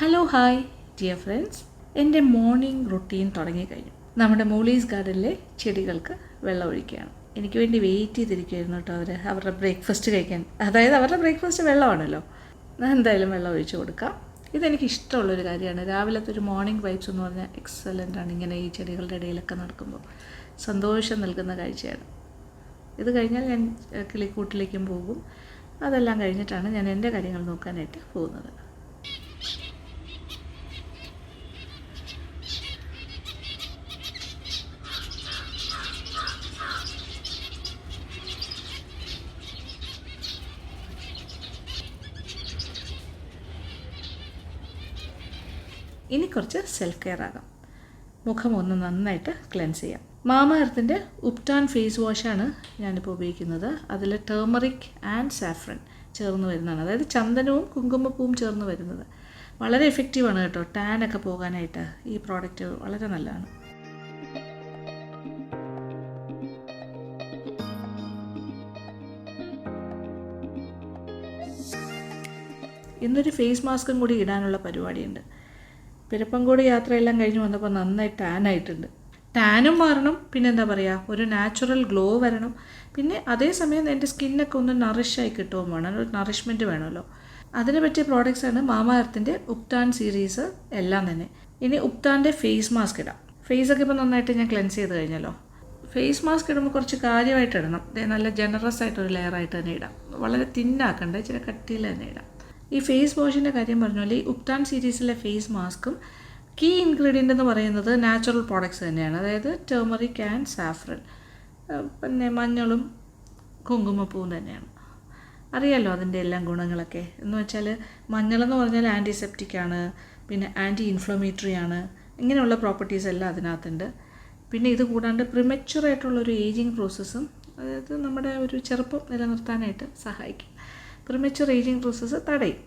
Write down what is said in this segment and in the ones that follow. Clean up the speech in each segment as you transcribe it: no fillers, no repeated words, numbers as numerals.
Hello hi dear friends, എൻ്റെ morning routine തുടങ്ങിക്കഴിഞ്ഞു. നമ്മുടെ മൂളീസ് ഗാർഡനിലെ ചെടികൾക്ക് വെള്ളം ഒഴിക്കുകയാണ്. എനിക്ക് വേണ്ടി വെയിറ്റ് ചെയ്തിരിക്കുകയായിരുന്നു കേട്ടോ അവരുടെ ബ്രേക്ക്ഫാസ്റ്റ് കഴിക്കാൻ. അതായത് അവരുടെ ബ്രേക്ക്ഫാസ്റ്റ് വെള്ളമാണല്ലോ. ഞാൻ എന്തായാലും വെള്ളം ഒഴിച്ച് കൊടുക്കാം. ഇതെനിക്ക് ഇഷ്ടമുള്ളൊരു കാര്യമാണ്. രാവിലത്തെ ഒരു മോർണിംഗ് വൈബ്സ് എന്ന് പറഞ്ഞാൽ എക്സലൻ്റ് ആണ്. ഇങ്ങനെ ഈ ചെടികളുടെ ഇടയിലൊക്കെ നടക്കുമ്പോൾ സന്തോഷം നൽകുന്ന കാഴ്ചയാണ്. ഇത് കഴിഞ്ഞാൽ ഞാൻ കിളിക്കൂട്ടിലേക്കും പോകും. അതെല്ലാം കഴിഞ്ഞിട്ടാണ് ഞാൻ എൻ്റെ കാര്യങ്ങൾ നോക്കാനായിട്ട് പോകുന്നത്. ഇനി കുറച്ച് സെൽഫ് കെയർ ആകാം. മുഖം ഒന്ന് നന്നായിട്ട് ക്ലെൻസ് ചെയ്യാം. മാമാ എർത്തിൻ്റെ ഉപ്റ്റാൻ ഫേസ് വാഷാണ് ഞാനിപ്പോൾ ഉപയോഗിക്കുന്നത്. അതിൽ ടേമറിക് ആൻഡ് സാഫ്രൻ ചേർന്ന് വരുന്നതാണ്. അതായത് ചന്ദനവും കുങ്കുമപ്പൂവും ചേർന്ന് വരുന്നത്. വളരെ എഫക്റ്റീവാണ് കേട്ടോ. ടാനൊക്കെ പോകാനായിട്ട് ഈ പ്രോഡക്റ്റ് വളരെ നല്ലതാണ്. ഇന്നൊരു ഫേസ് മാസ്കും കൂടി ഇടാനുള്ള പരിപാടിയുണ്ട്. പിരപ്പങ്കോട് യാത്രയെല്ലാം കഴിഞ്ഞ് വന്നപ്പോൾ നന്നായി ടാൻ ആയിട്ടുണ്ട്. ടാനും മാറണം, പിന്നെ എന്താ പറയുക, ഒരു നാച്ചുറൽ ഗ്ലോ വരണം. പിന്നെ അതേസമയം എൻ്റെ സ്കിന്നൊക്കെ ഒന്ന് നറിഷായി കിട്ടുകയും വേണം. ഒരു നറിഷ്മെൻറ്റ് വേണമല്ലോ. അതിന് പറ്റിയ പ്രോഡക്റ്റ്സാണ് മാമാ എർത്തിൻ്റെ ഉപ്റ്റാൻ സീരീസ് എല്ലാം തന്നെ. ഇനി ഉപ്റ്റാൻ്റെ ഫേസ് മാസ്ക് ഇടാം. ഫേസൊക്കെ ഇപ്പോൾ നന്നായിട്ട് ഞാൻ ക്ലെൻസ് ചെയ്ത് കഴിഞ്ഞല്ലോ. ഫേസ് മാസ്ക് ഇടുമ്പോൾ കുറച്ച് കാര്യമായിട്ട് ഇടണം. നല്ല ജനറസ് ആയിട്ടൊരു ലെയറായിട്ട് തന്നെ ഇടാം. വളരെ തിന്നാക്കണ്ട, ഇച്ചിരി കട്ടിയിൽ തന്നെ ഇടാം. ഈ ഫേസ് വാഷിൻ്റെ കാര്യം പറഞ്ഞാൽ ഈ ഉപ്റ്റാൻ സീരീസിലെ ഫേസ് മാസ്കും കീ ഇൻഗ്രീഡിയൻ്റ് എന്ന് പറയുന്നത് നാച്ചുറൽ പ്രോഡക്ട്സ് തന്നെയാണ്. അതായത് ടേമറിക് ആൻഡ് സാഫ്രൻ, പിന്നെ മഞ്ഞളും കുങ്കുമപ്പൂവും തന്നെയാണ്. അറിയാമല്ലോ അതിൻ്റെ എല്ലാം ഗുണങ്ങളൊക്കെ. എന്ന് വെച്ചാൽ മഞ്ഞളെന്ന് പറഞ്ഞാൽ ആൻറ്റിസെപ്റ്റിക്കാണ്, പിന്നെ ആൻറ്റി ഇൻഫ്ലമേറ്ററി ആണ്. ഇങ്ങനെയുള്ള പ്രോപ്പർട്ടീസ് എല്ലാം അതിനകത്തുണ്ട്. പിന്നെ ഇത് കൂടാണ്ട് പ്രിമച്വറായിട്ടുള്ളൊരു ഏജിങ് പ്രോസസ്സും, അതായത് നമ്മുടെ ഒരു ചെറുപ്പം നിലനിർത്താനായിട്ട് സഹായിക്കും. പ്രിമച്വർ ഏജിങ് പ്രോസസ്സ് തടയും.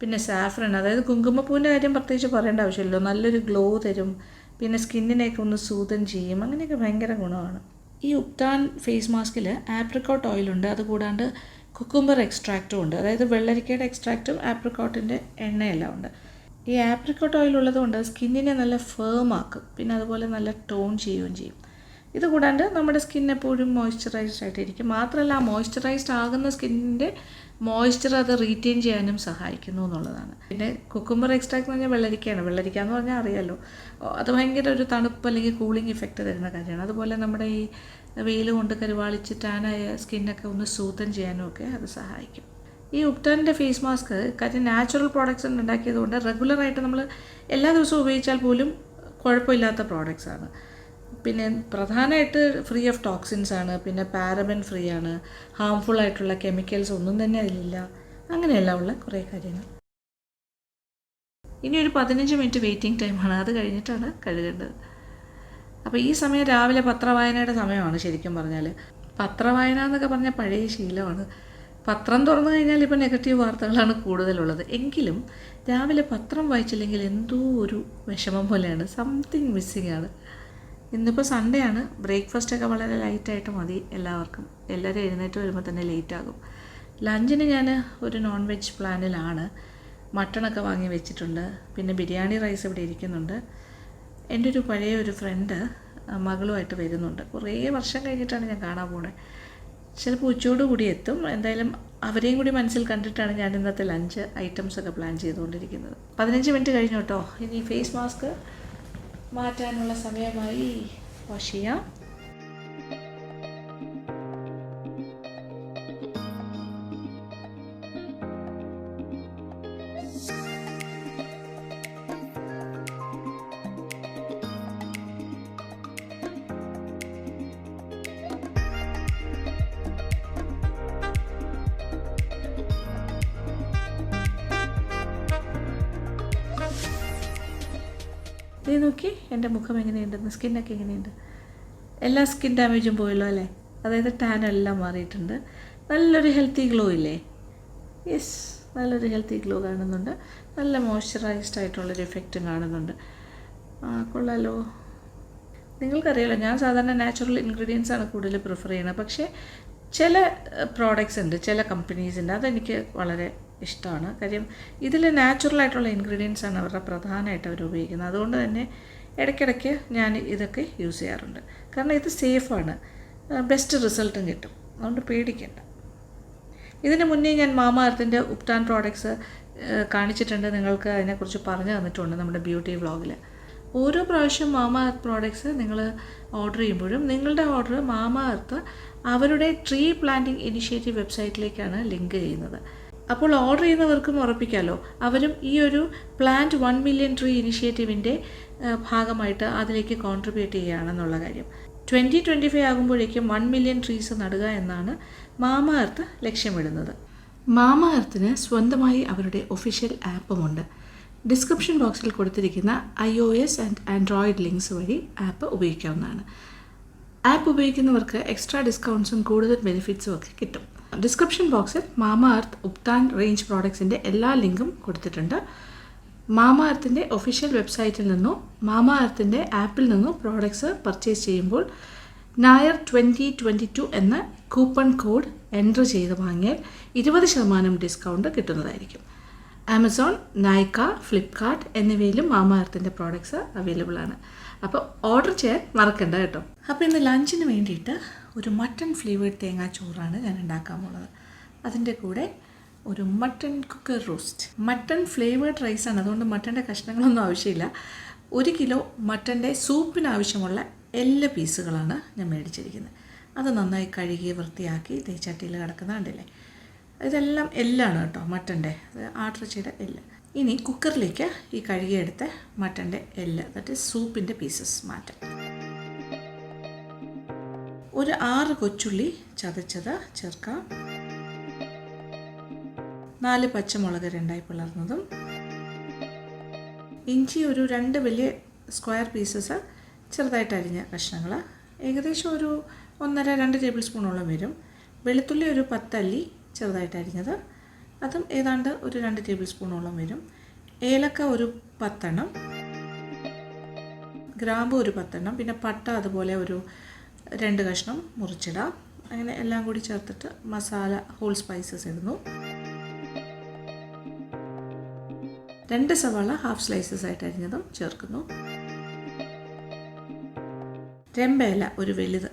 പിന്നെ സാഫ്രൻ, അതായത് കുങ്കുമപ്പൂവിൻ്റെ കാര്യം പ്രത്യേകിച്ച് പറയേണ്ട ആവശ്യമില്ലല്ലോ. നല്ലൊരു ഗ്ലോ തരും. പിന്നെ സ്കിന്നിനെയൊക്കെ ഒന്ന് സൂതൻ ചെയ്യും. അങ്ങനെയൊക്കെ ഭയങ്കര ഗുണമാണ്. ഈ ഉപ്റ്റാൻ ഫേസ് മാസ്കിൽ ആപ്രിക്കോട്ട് ഓയിലുണ്ട്. അതുകൂടാണ്ട് കുക്കുംബർ എക്സ്ട്രാക്റ്റും ഉണ്ട്. അതായത് വെള്ളരിക്കയുടെ എക്സ്ട്രാക്റ്റും ആപ്രിക്കോട്ടിൻ്റെ എണ്ണയെല്ലാം ഉണ്ട്. ഈ ആപ്രിക്കോട്ട് ഓയിൽ ഉള്ളതുകൊണ്ട് സ്കിന്നിനെ നല്ല ഫേം ആക്കും. പിന്നെ അതുപോലെ നല്ല ടോൺ ചെയ്യുകയും ചെയ്യും. ഇത് കൂടാണ്ട് നമ്മുടെ സ്കിൻ എപ്പോഴും മോയ്സ്ചറൈസ്ഡ് ആയിട്ടിരിക്കും. മാത്രമല്ല ആ മോയ്സ്ചറൈസ്ഡ് ആകുന്ന സ്കിന്നിൻ്റെ മോയ്സ്ചർ അത് റീറ്റെയിൻ ചെയ്യാനും സഹായിക്കുന്നു എന്നുള്ളതാണ്. പിന്നെ കുക്കുംബർ എക്സ്ട്രാക്ട് എന്ന് പറഞ്ഞാൽ വെള്ളരിക്കയാണ്. വെള്ളരിക്ക എന്ന് പറഞ്ഞാൽ അറിയാമല്ലോ, അത് ഭയങ്കര ഒരു തണുപ്പ് അല്ലെങ്കിൽ കൂളിംഗ് ഇഫക്റ്റ് തരുന്ന കാര്യമാണ്. അതുപോലെ നമ്മുടെ ഈ വെയിൽ കൊണ്ട് കരുവാളിച്ച് ടാനായ സ്കിന്നൊക്കെ ഒന്ന് സൂതൻ ചെയ്യാനും ഒക്കെ അത് സഹായിക്കും. ഈ ഉപ്റ്റാൻ്റെ ഫേസ് മാസ്ക് കാര്യം നാച്ചുറൽ പ്രോഡക്ട്സ് ഉണ്ടാക്കിയതുകൊണ്ട് റെഗുലറായിട്ട് നമ്മൾ എല്ലാ ദിവസവും ഉപയോഗിച്ചാൽ പോലും കുഴപ്പമില്ലാത്ത പ്രോഡക്ട്സാണ്. പിന്നെ പ്രധാനമായിട്ട് ഫ്രീ ഓഫ് ടോക്സിൻസ് ആണ്. പിന്നെ പാരബൻ ഫ്രീ ആണ്. ഹാംഫുൾ ആയിട്ടുള്ള കെമിക്കൽസ് ഒന്നും തന്നെ അതിലില്ല. അങ്ങനെയെല്ലാം ഉള്ള കുറേ കാര്യങ്ങൾ. ഇനി ഒരു 15 മിനിറ്റ് വെയിറ്റിംഗ് ടൈമാണ്. അത് കഴിഞ്ഞിട്ടാണ് കഴുകേണ്ടത്. അപ്പോൾ ഈ സമയം രാവിലെ പത്രവായനയുടെ സമയമാണ്. ശരിക്കും പറഞ്ഞാൽ പത്രവായന എന്നൊക്കെ പറഞ്ഞാൽ പഴയ ശീലമാണ്. പത്രം തുറന്നു കഴിഞ്ഞാൽ ഇപ്പോൾ നെഗറ്റീവ് വാർത്തകളാണ് കൂടുതലുള്ളത്. എങ്കിലും രാവിലെ പത്രം വായിച്ചില്ലെങ്കിൽ എന്തോ ഒരു വിഷമം പോലെയാണ്. സംതിങ് മിസ്സിങ് ആണ്. ഇന്നിപ്പോൾ സൺഡേ ആണ്. ബ്രേക്ക്ഫാസ്റ്റൊക്കെ വളരെ ലൈറ്റായിട്ട് മതി എല്ലാവർക്കും. എല്ലാവരും എഴുന്നേറ്റ് വരുമ്പോൾ തന്നെ ലേറ്റാകും. ലഞ്ചിന് ഞാൻ ഒരു നോൺ വെജ് പ്ലാനിലാണ്. മട്ടണൊക്കെ വാങ്ങി വെച്ചിട്ടുണ്ട്. പിന്നെ ബിരിയാണി റൈസ് ഇവിടെ ഇരിക്കുന്നുണ്ട്. എൻ്റെ ഒരു പഴയ ഒരു ഫ്രണ്ട് മകളുമായിട്ട് വരുന്നുണ്ട്. കുറേ വർഷം കഴിഞ്ഞിട്ടാണ് ഞാൻ കാണാൻ പോകുന്നത്. ചിലപ്പോൾ ഉച്ചയോട് കൂടി എത്തും. എന്തായാലും അവരെയും കൂടി മനസ്സിൽ കണ്ടിട്ടാണ് ഞാൻ ഇന്നത്തെ ലഞ്ച് ഐറ്റംസൊക്കെ പ്ലാൻ ചെയ്തുകൊണ്ടിരിക്കുന്നത്. 15 മിനിറ്റ് കഴിഞ്ഞു കേട്ടോ. ഇനി ഫേസ് മാസ്ക് മാറ്റാനുള്ള സമയമായി. വാഷ് ചെയ്യാം. ഇത് നോക്കി എൻ്റെ മുഖം എങ്ങനെയുണ്ടെന്ന്, സ്കിന്നൊക്കെ എങ്ങനെയുണ്ട്. എല്ലാ സ്കിൻ ഡാമേജും പോയല്ലോ അല്ലേ. അതായത് ടാൻ എല്ലാം മാറിയിട്ടുണ്ട്. നല്ലൊരു ഹെൽത്തി ഗ്ലോ ഇല്ലേ? യെസ്, നല്ലൊരു ഹെൽത്തി ഗ്ലോ കാണുന്നുണ്ട്. നല്ല മോയ്സ്ചറൈസ്ഡ് ആയിട്ടുള്ളൊരു എഫക്റ്റും കാണുന്നുണ്ട്. കൊള്ളാലോ. നിങ്ങൾക്കറിയാലോ, ഞാൻ സാധാരണ നാച്ചുറൽ ഇൻഗ്രീഡിയൻസാണ് കൂടുതൽ പ്രിഫർ ചെയ്യുന്നത്. പക്ഷേ ചില പ്രോഡക്റ്റ്സ് ഉണ്ട്, ചില കമ്പനീസിൻ്റെ, അതെനിക്ക് വളരെ ഇഷ്ടമാണ്. കാര്യം ഇതിൽ നാച്ചുറലായിട്ടുള്ള ഇൻഗ്രീഡിയൻസ് ആണ് അവരുടെ പ്രധാനമായിട്ട് അവർ ഉപയോഗിക്കുന്നത്. അതുകൊണ്ട് തന്നെ ഇടയ്ക്കിടയ്ക്ക് ഞാൻ ഇതൊക്കെ യൂസ് ചെയ്യാറുണ്ട്. കാരണം ഇത് സേഫാണ്, ബെസ്റ്റ് റിസൾട്ടും കിട്ടും, അതുകൊണ്ട് പേടിക്കേണ്ട. ഇതിന് മുന്നേ ഞാൻ മാമാ എർത്തിൻ്റെ ഉപ്താൻ പ്രോഡക്ട്സ് കാണിച്ചിട്ടുണ്ട്, നിങ്ങൾക്ക് അതിനെക്കുറിച്ച് പറഞ്ഞു തന്നിട്ടുണ്ട് നമ്മുടെ ബ്യൂട്ടി വ്ളോഗിൽ. ഓരോ പ്രാവശ്യം മാമാ എർത്ത് പ്രോഡക്ട്സ് നിങ്ങൾ ഓർഡർ ചെയ്യുമ്പോഴും നിങ്ങളുടെ ഓർഡർ മാമാ എർത്ത് അവരുടെ ട്രീ പ്ലാന്റിംഗ് ഇനിഷ്യേറ്റീവ് വെബ്സൈറ്റിലേക്കാണ് ലിങ്ക് ചെയ്യുന്നത്. അപ്പോൾ ഓർഡർ ചെയ്യുന്നവർക്കും ഉറപ്പിക്കാമല്ലോ അവരും ഈ ഒരു പ്ലാന്റ് 1 മില്യൺ ട്രീ ഇനിഷ്യേറ്റീവിൻ്റെ ഭാഗമായിട്ട് അതിലേക്ക് കോൺട്രിബ്യൂട്ട് ചെയ്യുകയാണെന്നുള്ള കാര്യം. 2025 ആകുമ്പോഴേക്കും 1 മില്യൺ ട്രീസ് നടുക എന്നാണ് മാമാ എർത്ത് ലക്ഷ്യമിടുന്നത്. മാമാ എർത്തിന് സ്വന്തമായി അവരുടെ ഒഫീഷ്യൽ ആപ്പുമുണ്ട്. ഡിസ്ക്രിപ്ഷൻ ബോക്സിൽ കൊടുത്തിരിക്കുന്ന iOS ആൻഡ് ആൻഡ്രോയിഡ് ലിങ്ക്സ് വഴി ആപ്പ് ഉപയോഗിക്കാവുന്നതാണ്. ആപ്പ് ഉപയോഗിക്കുന്നവർക്ക് എക്സ്ട്രാ ഡിസ്കൗണ്ട്സും കൂടുതൽ ബെനിഫിറ്റ്സും ഒക്കെ കിട്ടും. ഡിസ്ക്രിപ്ഷൻ ബോക്സിൽ മാമാ എർത്ത് ഉപ്താൻ റേഞ്ച് പ്രോഡക്ട്സിൻ്റെ എല്ലാ ലിങ്കും കൊടുത്തിട്ടുണ്ട്. മാമാ എർത്തിൻ്റെ ഒഫീഷ്യൽ വെബ്സൈറ്റിൽ നിന്നോ മാമാ എർത്തിൻ്റെ ആപ്പിൽ നിന്നോ പ്രോഡക്ട്സ് പർച്ചേസ് ചെയ്യുമ്പോൾ നായർ 2022 എന്ന കൂപ്പൺ കോഡ് എൻ്റർ ചെയ്ത് വാങ്ങിയാൽ 20% ഡിസ്കൗണ്ട് കിട്ടുന്നതായിരിക്കും. ആമസോൺ, നൈക്ക, ഫ്ലിപ്കാർട്ട് എന്നിവയിലും മാമാ എർത്തിൻ്റെ പ്രോഡക്ട്സ് അവൈലബിൾ ആണ്. അപ്പോൾ ഓർഡർ ചെയ്യാൻ മറക്കണ്ട കേട്ടോ. അപ്പോൾ ഇന്ന് ലഞ്ചിന് വേണ്ടിയിട്ട് ഒരു മട്ടൺ ഫ്ലേവേർഡ് തേങ്ങാച്ചോറാണ് ഞാൻ ഉണ്ടാക്കാൻ പോകുന്നത്. അതിൻ്റെ കൂടെ ഒരു mutton cooker roast. Mutton flavoured റൈസാണ്, അതുകൊണ്ട് മട്ടൻ്റെ കഷ്ണങ്ങളൊന്നും ആവശ്യമില്ല. 1 കിലോ മട്ടൻ്റെ സൂപ്പിന് ആവശ്യമുള്ള എല്ലാ പീസുകളാണ് ഞാൻ മേടിച്ചിരിക്കുന്നത്. അത് നന്നായി കഴുകി വൃത്തിയാക്കി തേച്ചാട്ടിയിൽ കിടക്കുന്ന കണ്ടില്ലേ, ഇതെല്ലാം എല്ലാണ് കേട്ടോ, മട്ടൻ്റെ ആട്ടിറച്ചിയുടെ എല്ല്. ഇനി കുക്കറിലേക്ക് ഈ കഴുകിയെടുത്ത മട്ടൻ്റെ എല്ല്, ദാറ്റ് ഈസ് സൂപ്പിൻ്റെ പീസസ് മാറ്റാം. ഒരു 6 കൊച്ചുള്ളി ചതച്ചത് ചേർക്കാം. 4 പച്ചമുളക് 2ആയി പിളർന്നതും, ഇഞ്ചി ഒരു 2 വലിയ സ്ക്വയർ പീസസ് ചെറുതായിട്ട് അരിഞ്ഞ കഷ്ണങ്ങൾ, ഏകദേശം ഒരു 1.5-2 ടേബിൾ സ്പൂണോളം വരും. വെളുത്തുള്ളി ഒരു 10 അല്ലി ചെറുതായിട്ട് അരിഞ്ഞത്, അതും ഏതാണ്ട് ഒരു 2 ടേബിൾ സ്പൂണോളം വരും. ഏലക്ക ഒരു 10 എണ്ണം, ഗ്രാമ്പു ഒരു 10 എണ്ണം, പിന്നെ പട്ട അതുപോലെ ഒരു 2 കഷ്ണം മുറിച്ചിടാം. അങ്ങനെ എല്ലാം കൂടി ചേർത്തിട്ട് മസാല ഹോൾ സ്പൈസസ് ഇടുന്നു. 2 സവാള ഹാഫ് സ്ലൈസസ് ആയിട്ട് അരിഞ്ഞതും ചേർക്കുന്നു. രമ്പയില ഒരു വലുത്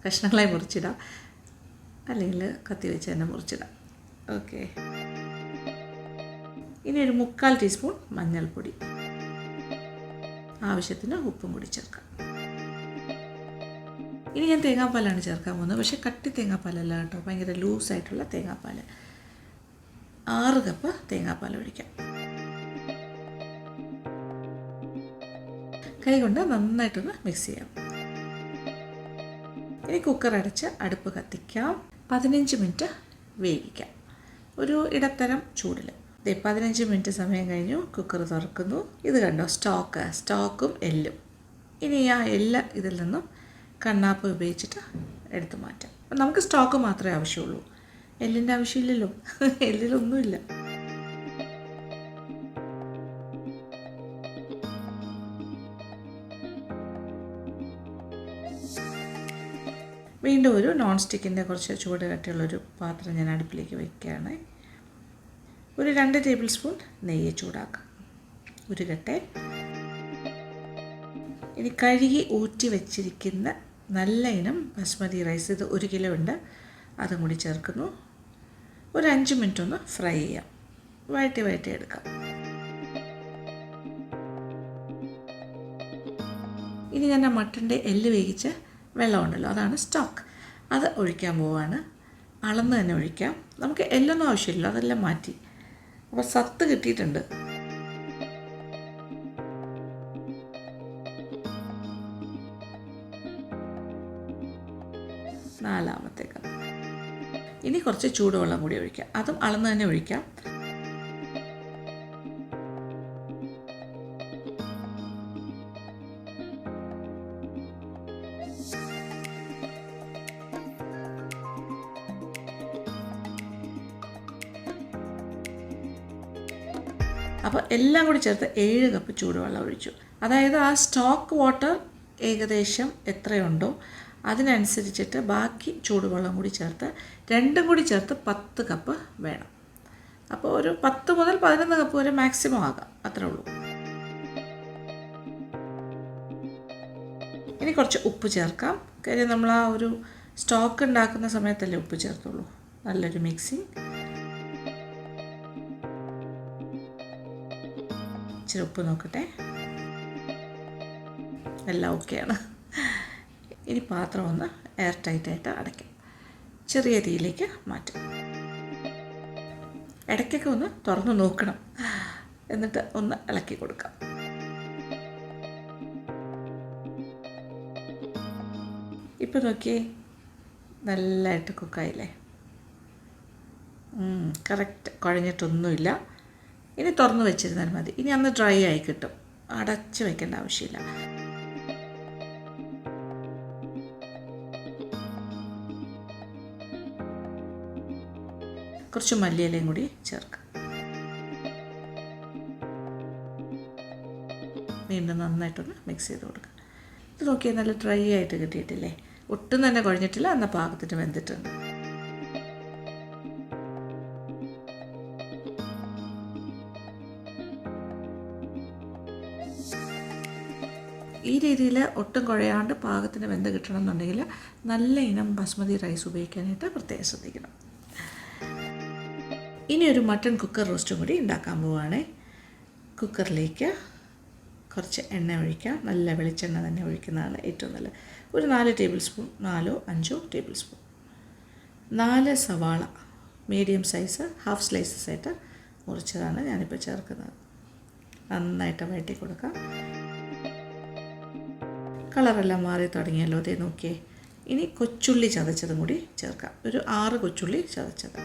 കഷ്ണങ്ങളായി മുറിച്ചിടാം, അല്ലെങ്കിൽ കത്തി വെച്ച് തന്നെ മുറിച്ചിടാം. ഓക്കെ, ഇനി ഒരു 3/4 ടീസ്പൂൺ മഞ്ഞൾപ്പൊടി, ആവശ്യത്തിന് ഉപ്പും കൂടി ചേർക്കാം. ഇനി ഞാൻ തേങ്ങാപ്പാലാണ് ചേർക്കാൻ പോകുന്നത്, പക്ഷേ കട്ടി തേങ്ങാപ്പാലല്ല കേട്ടോ, ഭയങ്കര ലൂസായിട്ടുള്ള തേങ്ങാപ്പാൽ. 6 കപ്പ് തേങ്ങാപ്പാൽ ഒഴിക്കാം. കൈ കൊണ്ട് നന്നായിട്ടൊന്ന് മിക്സ് ചെയ്യാം. ഇനി കുക്കർ അടച്ച് അടുപ്പ് കത്തിക്കാം. 15 മിനിറ്റ് വേവിക്കാം, ഒരു ഇടത്തരം ചൂടിൽ. 15 മിനിറ്റ് സമയം കഴിഞ്ഞു, കുക്കർ തുറക്കുന്നു. ഇത് കണ്ടോ, സ്റ്റോക്കും എല്ലും. ഇനി ആ എല്ല് ഇതിൽ നിന്നും കണ്ണാപ്പ് ഉപയോഗിച്ചിട്ട് എടുത്തു മാറ്റാം. നമുക്ക് സ്റ്റോക്ക് മാത്രമേ ആവശ്യമുള്ളൂ, എല്ലിൻ്റെ ആവശ്യമില്ലല്ലോ, എല്ലിലൊന്നുമില്ല. വീണ്ടും ഒരു നോൺ സ്റ്റിക്കിൻ്റെ കുറച്ച് ചൂട് കട്ടിയുള്ളൊരു പാത്രം ഞാൻ അടുപ്പിലേക്ക് വയ്ക്കുകയാണ്. ഒരു 2 ടേബിൾ സ്പൂൺ നെയ്യ് ചൂടാക്കാം, ഉരുകട്ടെ. ഇനി കഴുകി ഊറ്റി വെച്ചിരിക്കുന്ന നല്ല ഇനം ബസ്മതി റൈസ്, ഇത് 1 കിലോ ഉണ്ട്, അതും കൂടി ചേർക്കുന്നു. ഒരു 5 മിനിറ്റ് ഒന്ന് ഫ്രൈ ചെയ്യാം, വഴറ്റി എടുക്കാം. ഇനി ഞാൻ മട്ടൻ്റെ എല്ല് വേവിച്ച് വെള്ളമുണ്ടല്ലോ, അതാണ് സ്റ്റോക്ക്, അത് ഒഴിക്കാൻ പോവാണ്. അളന്ന് തന്നെ ഒഴിക്കാം, നമുക്ക് എല്ലൊന്നും ആവശ്യമില്ല, അതെല്ലാം മാറ്റി. അപ്പോൾ സത്ത് കിട്ടിയിട്ടുണ്ട്. നാലാമത്തെ കപ്പ്. ഇനി കുറച്ച് ചൂടുവെള്ളം കൂടി ഒഴിക്കാം, അതും അളന്ന് തന്നെ ഒഴിക്കാം. അപ്പോൾ എല്ലാം കൂടി ചേർത്ത് 7 കപ്പ് ചൂടുവെള്ളം ഒഴിച്ചു. അതായത് ആ സ്റ്റോക്ക് വാട്ടർ ഏകദേശം എത്രയുണ്ടോ അതിനനുസരിച്ചിട്ട് ബാക്കി ചൂടുവെള്ളം കൂടി ചേർത്ത് 2 കൂടി ചേർത്ത് 10 കപ്പ് വേണം. അപ്പോൾ ഒരു 10 മുതൽ 11 കപ്പ് വരെ മാക്സിമം ആകാം, അത്രേ ഉള്ളൂ. ഇനി കുറച്ച് ഉപ്പ് ചേർക്കാം. കാര്യം നമ്മൾ ആ ഒരു സ്റ്റോക്ക് ഉണ്ടാക്കുന്ന സമയത്തല്ലേ ഉപ്പ് ചേർത്തുള്ളൂ. നല്ലൊരു മിക്സിങ്. ഇച്ചിരി ഉപ്പ് നോക്കട്ടെ, എല്ലാം ഓക്കെയാണ്. ഇനി പാത്രം ഒന്ന് എയർ ടൈറ്റായിട്ട് അടയ്ക്കാം. ചെറിയ തീയിലേക്ക് മാറ്റും. ഇടയ്ക്കൊക്കെ ഒന്ന് തുറന്ന് നോക്കണം, എന്നിട്ട് ഒന്ന് ഇളക്കി കൊടുക്കാം. ഇപ്പോൾ നോക്കിയേ, നല്ലതായിട്ട് കുക്കായില്ലേ. കറക്റ്റ്, കുഴഞ്ഞിട്ടൊന്നുമില്ല. ഇനി തുറന്ന് വെച്ചിരുന്നാൽ മതി. ഇനി അന്ന് ഡ്രൈ ആയി കിട്ടും, അടച്ച് വയ്ക്കേണ്ട ആവശ്യമില്ല. കുറച്ച് മല്ലിയിലയും കൂടി ചേർക്കാം. വീണ്ടും നന്നായിട്ടൊന്ന് മിക്സ് ചെയ്ത് കൊടുക്കുക. ഇത് നോക്കിയാൽ നല്ല ഡ്രൈ ആയിട്ട് കിട്ടിയിട്ടില്ലേ, ഒട്ടും തന്നെ കുഴഞ്ഞിട്ടില്ല, എന്നാൽ പാകത്തിന് വെന്തിട്ടുണ്ട്. ഈ രീതിയിൽ ഒട്ടും കുഴയാണ്ട് പാകത്തിന് വെന്ത് കിട്ടണം എന്നുണ്ടെങ്കിൽ നല്ല ഇനം ബസ്മതി റൈസ് ഉപയോഗിക്കാനായിട്ട് പ്രത്യേകം ശ്രദ്ധിക്കണം. ഇനി ഒരു മട്ടൺ കുക്കർ റോസ്റ്റും കൂടി ഉണ്ടാക്കാൻ പോവുകയാണേ. കുക്കറിലേക്ക് കുറച്ച് എണ്ണ ഒഴിക്കാം. നല്ല വെളിച്ചെണ്ണ തന്നെ ഒഴിക്കുന്നതാണ് ഏറ്റവും നല്ലത്. ഒരു 4 ടേബിൾ സ്പൂൺ, 4-5 ടേബിൾ സ്പൂൺ. 4 സവാള മീഡിയം സൈസ് ഹാഫ് സ്ലൈസസ് ആയിട്ട് മുറിച്ചതാണ് ഞാനിപ്പോൾ ചേർക്കുന്നത്. നന്നായിട്ട് വഴറ്റി കൊടുക്കാം. കളറെല്ലാം മാറി തുടങ്ങിയല്ലോ, അതേ നോക്കിയേ. ഇനി കൊച്ചുള്ളി ചതച്ചതും കൂടി ചേർക്കാം. ഒരു 6 കൊച്ചുള്ളി ചതച്ചത്.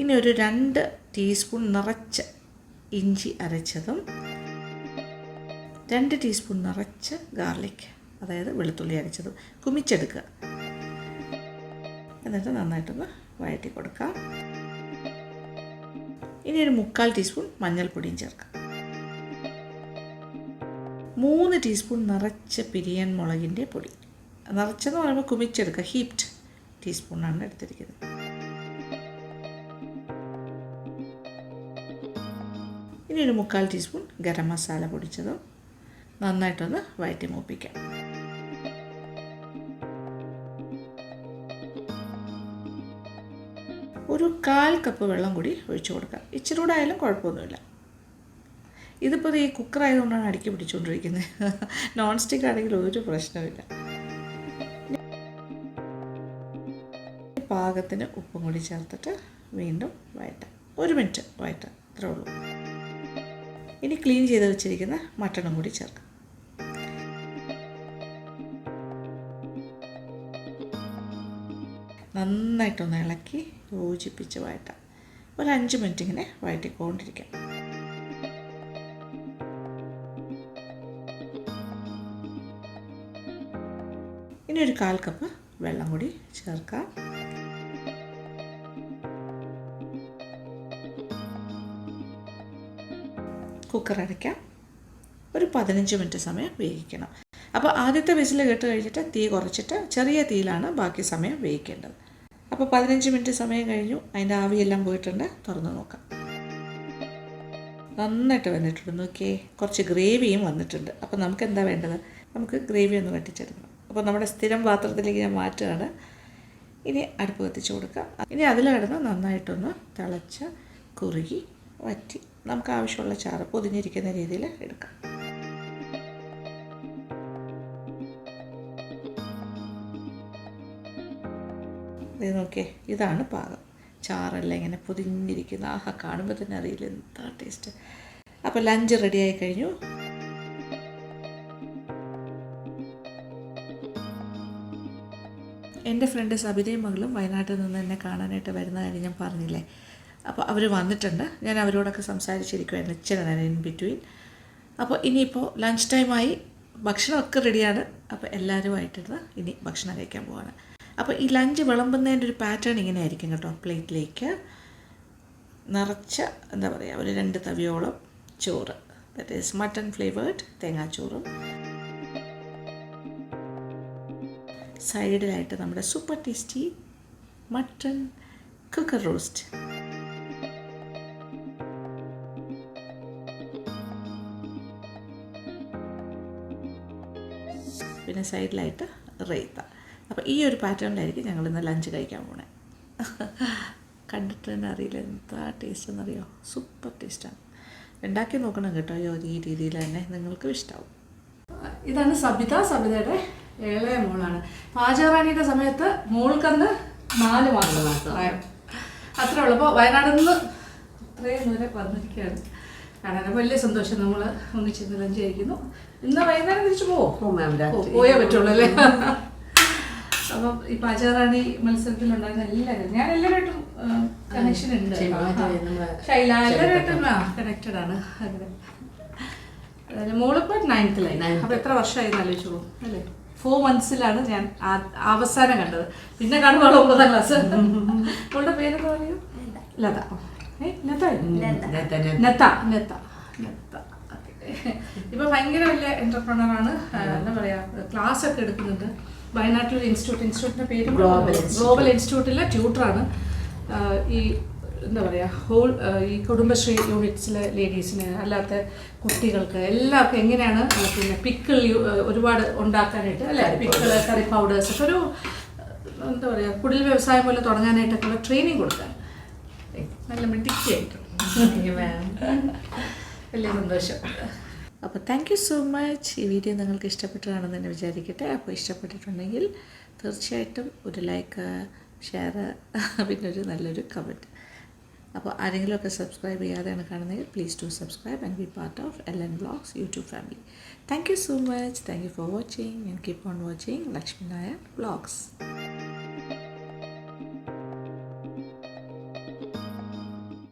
ഇനി ഒരു 2 ടീസ്പൂൺ നിറച്ച് ഇഞ്ചി അരച്ചതും 2 ടീസ്പൂൺ നിറച്ച് ഗാർലിക്, അതായത് വെളുത്തുള്ളി അരച്ചതും കുമിച്ചെടുക്കുക. എന്നിട്ട് നന്നായിട്ടൊന്ന് വഴറ്റി കൊടുക്കാം. ഇനി ഒരു 3/4 ടീസ്പൂൺ മഞ്ഞൾപ്പൊടിയും ചേർക്കാം. 3 ടീസ്പൂൺ നിറച്ച് പിരിയൻ മുളകിൻ്റെ പൊടി. നിറച്ചെന്ന് പറയുമ്പോൾ കുമിച്ചെടുക്കുക. ഹീപ്ഡ് ടീസ്പൂണാണ് എടുത്തിരിക്കുന്നത്. ഇനി ഒരു 3/4 ടീസ്പൂൺ ഗരം മസാല പൊടിച്ചതും നന്നായിട്ടൊന്ന് വഴറ്റി മൂപ്പിക്കാം. ഒരു 1/4 കപ്പ് വെള്ളം കൂടി ഒഴിച്ചു കൊടുക്കാം. ഇച്ചിരി കൂടെ ആയാലും കുഴപ്പമൊന്നുമില്ല. ഇതിപ്പോൾ ഈ കുക്കറായതുകൊണ്ടാണ് അടുക്കി പിടിച്ചുകൊണ്ടിരിക്കുന്നത്. നോൺ സ്റ്റിക്ക് ആണെങ്കിൽ ഒരു പ്രശ്നമില്ല. പാകത്തിന് ഉപ്പും കൂടി ചേർത്തിട്ട് വീണ്ടും വഴറ്റാം. 1 മിനിറ്റ് വഴറ്റാം, അത്രേ ഉള്ളൂ. ഇനി ക്ലീൻ ചെയ്ത് വെച്ചിരിക്കുന്ന മട്ടണും കൂടി ചേർക്കാം. നന്നായിട്ടൊന്ന് ഇളക്കി യോജിപ്പിച്ച് വഴറ്റാം. ഒരു 5 മിനിറ്റ് ഇങ്ങനെ വഴറ്റിക്കൊണ്ടിരിക്കാം. ഇനി ഒരു 1/4 കപ്പ് വെള്ളം കൂടി ചേർക്കാം. കുക്കർ അടയ്ക്കാം. ഒരു 15 മിനിറ്റ് സമയം വേവിക്കണം. അപ്പോൾ ആദ്യത്തെ വിസിൽ കേട്ട് കഴിഞ്ഞിട്ട് തീ കുറച്ചിട്ട് ചെറിയ തീയിലാണ് ബാക്കി സമയം വേവിക്കേണ്ടത്. അപ്പോൾ 15 മിനിറ്റ് സമയം കഴിഞ്ഞു. അതിൻ്റെ ആവിയെല്ലാം പോയിട്ടുണ്ട്. തുറന്ന് നോക്കാം. നന്നായിട്ട് വന്നിട്ടുണ്ട്. നോക്കിയേ, കുറച്ച് ഗ്രേവിയും വന്നിട്ടുണ്ട്. അപ്പോൾ നമുക്ക് എന്താ വേണ്ടത്? നമുക്ക് ഗ്രേവി ഒന്ന് വറ്റിച്ചെടുക്കണം. അപ്പോൾ നമ്മുടെ സ്ഥിരം പാത്രത്തിലേക്ക് ഞാൻ മാറ്റുകയാണ്. ഇനി അടുപ്പ് കത്തിച്ച് കൊടുക്കാം. ഇനി അതിൽ കിടന്ന് നന്നായിട്ടൊന്ന് തിളച്ച് കുറുകി വറ്റി നമുക്ക് ആവശ്യമുള്ള ചാറ് പൊതിഞ്ഞിരിക്കുന്ന രീതിയിൽ എടുക്കാം. ഇത് നോക്കിയേ, ഇതാണ് പാകം. ചാറെല്ലാം ഇങ്ങനെ പൊതിഞ്ഞിരിക്കുന്ന, ആഹാ, കാണുമ്പോൾ തന്നെ അറിയില്ല എന്താ ടേസ്റ്റ്. അപ്പോൾ ലഞ്ച് റെഡിയായി കഴിഞ്ഞു. എൻ്റെ ഫ്രണ്ട് സബിതയും മകളും വയനാട്ടിൽ നിന്ന് എന്നെ കാണാനായിട്ട് വരുന്ന കാര്യം ഞാൻ പറഞ്ഞില്ലേ. അപ്പോൾ അവർ വന്നിട്ടുണ്ട്. ഞാൻ അവരോടൊക്കെ സംസാരിച്ചിരിക്കുമായിരുന്നു ഇച്ചിരി നേരം ഇൻ ബിറ്റ്വീൻ. അപ്പോൾ ഇനിയിപ്പോൾ ലഞ്ച് ടൈമായി, ഭക്ഷണമൊക്കെ റെഡിയാണ്. അപ്പോൾ എല്ലാവരുമായിട്ടിരുന്ന് ഇനി ഭക്ഷണം കഴിക്കാൻ പോവാണ്. അപ്പോൾ ഈ ലഞ്ച് വിളമ്പുന്നതിൻ്റെ ഒരു പാറ്റേൺ ഇങ്ങനെ ആയിരിക്കും കേട്ടോ. പ്ലേറ്റിലേക്ക് നിറച്ച എന്താ പറയുക, ഒരു 2 തവിയോളം ചോറ്, ദാറ്റ് ഈസ് മട്ടൺ ഫ്ലേവേർഡ് തേങ്ങാച്ചോറും സൈഡിലായിട്ട് നമ്മുടെ super tasty mutton cooker roast. പിന്നെ സൈഡിലായിട്ട് റൈത്ത. അപ്പോൾ ഈ ഒരു പാറ്റേണിലായിരിക്കും ഞങ്ങളിന്ന് ലഞ്ച് കഴിക്കാൻ പോണേ. കണ്ടിട്ട് തന്നെ അറിയില്ല എന്താ ടേസ്റ്റ് എന്നറിയോ, സൂപ്പർ ടേസ്റ്റാണ്. ഉണ്ടാക്കി നോക്കണം കേട്ടോ. ഈ രീതിയിൽ തന്നെ നിങ്ങൾക്കും ഇഷ്ടമാവും. ഇതാണ് സബിതയുടെ ഇളയ മോളാണ്. പാചകറാണിയുടെ സമയത്ത് മോൾക്കന്ന് 4 മാസം പ്രായം. അത്രേ ഉള്ളൂ. അപ്പോൾ വയനാട്ടിൽ നിന്ന് ഇത്രയും ദൂരെ വന്നിരിക്കുകയാണ്. കാണാൻ വലിയ സന്തോഷം. നമ്മൾ ഒന്നിച്ചിരുന്ന് ലഞ്ച് കഴിക്കുന്നു. ഇന്ന് വൈകുന്നേരം തിരിച്ചു പോയേ പറ്റുള്ളൂ അല്ലേ? അപ്പം ഈ പാചകറാണി മത്സരത്തിലുണ്ടായിരുന്ന എല്ലാവരും, ഞാൻ എല്ലാവരായിട്ടും കണക്ഷൻ ഉണ്ട്. ശൈല എല്ലാവരായിട്ടും കണക്റ്റഡ് ആണ്. അങ്ങനെ മോളിപ്പോൾ 9th അപ്പോൾ എത്ര വർഷമായി ആലോചിച്ചോളൂ അല്ലേ? 4 monthsലാണ് ഞാൻ അവസാനം കണ്ടത്. പിന്നെ കാണുമ്പോൾ 9ാം ക്ലാസ്. അവളുടെ പേരെന്താ പറയൂ? ലത. ഇപ്പൊ ഭയങ്കര വലിയ എന്റർപ്രണറാണ്. എന്താ പറയാ, ക്ലാസ് ഒക്കെ എടുക്കുന്നുണ്ട്. വയനാട്ടിലൊരു ഇൻസ്റ്റിറ്റ്യൂട്ടിന്റെ പേര് ഗ്ലോബൽ ഇൻസ്റ്റിറ്റ്യൂട്ടിലെ ട്യൂട്ടറാണ്. ഈ എന്താ പറയുക, ഈ കുടുംബശ്രീ യൂണിറ്റ്സിലെ ലേഡീസിന്, അല്ലാത്ത കുട്ടികൾക്ക് എല്ലാവർക്കും എങ്ങനെയാണ് പിന്നെ പിക്കിൾ ഒരുപാട് ഉണ്ടാക്കാനായിട്ട് അല്ലേ, പിക്കിൾ കറി പൗഡേഴ്സ് ഒക്കെ ഒരു എന്താ പറയുക കുടിൽ വ്യവസായം പോലെ തുടങ്ങാനായിട്ടൊക്കെ ഉള്ള ട്രെയിനിങ് കൊടുക്കാൻ നല്ല മിടുക്കിയായിട്ട്. വലിയ സന്തോഷം. അപ്പോൾ താങ്ക് യു സോ മച്ച്. ഈ വീഡിയോ നിങ്ങൾക്ക് ഇഷ്ടപ്പെട്ടതാണെന്ന് തന്നെ വിചാരിക്കട്ടെ. അപ്പോൾ ഇഷ്ടപ്പെട്ടിട്ടുണ്ടെങ്കിൽ തീർച്ചയായിട്ടും ഒരു ലൈക്ക്, ഷെയർ, പിന്നെ ഒരു നല്ലൊരു കമൻറ്റ്. അപ്പോൾ ആരെങ്കിലുമൊക്കെ സബ്സ്ക്രൈബ് ചെയ്യാതെയാണ് കാണുന്നതെങ്കിൽ please do subscribe and B part of LN Vlogs YouTube family. Thank you so much. Thank you for watching and keep on watching Lekshmi Nair Vlogs.